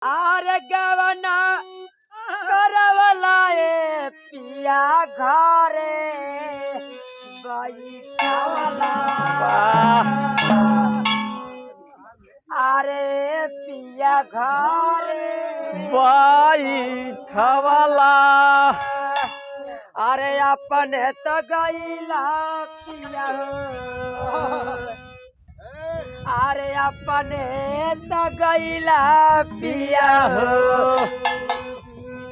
आरे गवना करवला ए पिया घरे बैठावला। अरे पिया घरे बैठवला। अरे अपने तो गईला पिया हो। अरे अपने तो गईला पिया हो।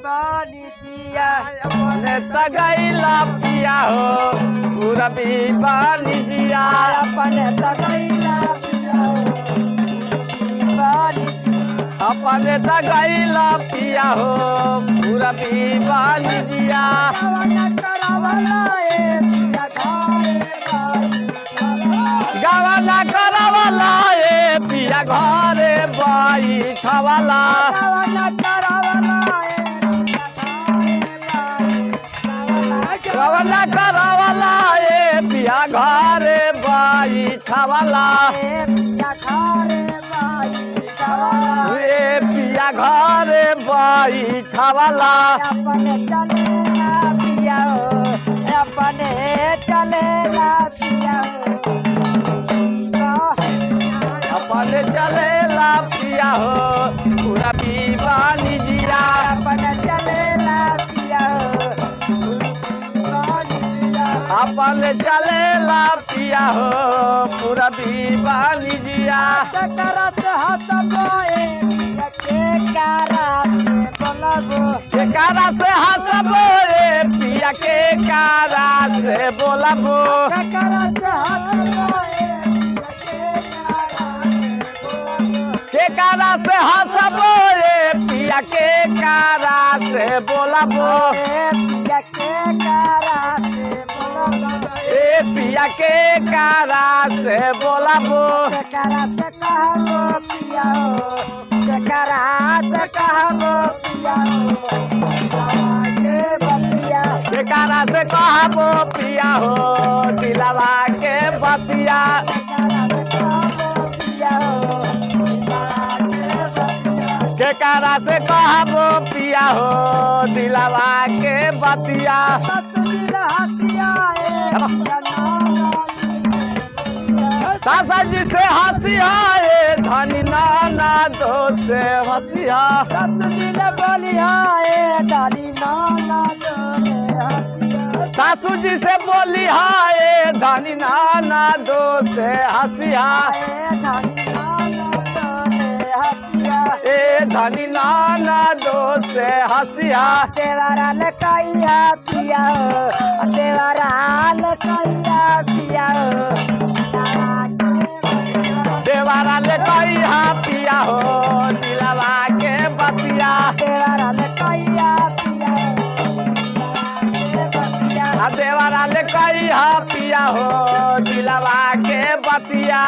पानी दिया अपने तगैला पिया हो पूरा पानी दिया। अपने तो गईला पिया हो। पानी अपने तगैला पिया हो पूरा पानी दिया। गवना करवला ए पिया घरे बैठवला। गवना करवला ए पिया घरे बैठवला। ए पिया घरे बैठवला। अपने चलेला पिया हो। अपने चलेला पिया हो। अपने चलेला पिया हो पूरा पानी जिया। अपने चलेला पिया हो। अपने चलेला पिया हो पूरा पानी जिया। करत हाथ बोए के करात बोलबो। केकरा से हंसबो ए पिया के कारा से बोलबो। करत हाथ बोए केकरा से हंसबो ए पिया के कारा से बोलबो। पिया के करात बोलबो। ए पिया के कारा से बोलबो। करात कहबो पिया हो। करात कहबो पिया हो। के बतिया केकरा से कहबो पिया हो दिलवा के बतिया। केकरा से कहबो पिया हो दिलवा के बतिया। सासा जी से हंसिया ए धनी नाना दो से हंसिया। सासू जी से बोली हाय धनी नाना दो से हंसिया। ए धनी नाना दो से हंसिया। देवारा लकाइया पिया हो। देवारा लकाइया पिया हो। देवारा ले कहिया पिया हो दिलवा के बतिया। देवारा लकाइया पिया हो। देवारा ले कहिया पिया हो दिलवा के बतिया।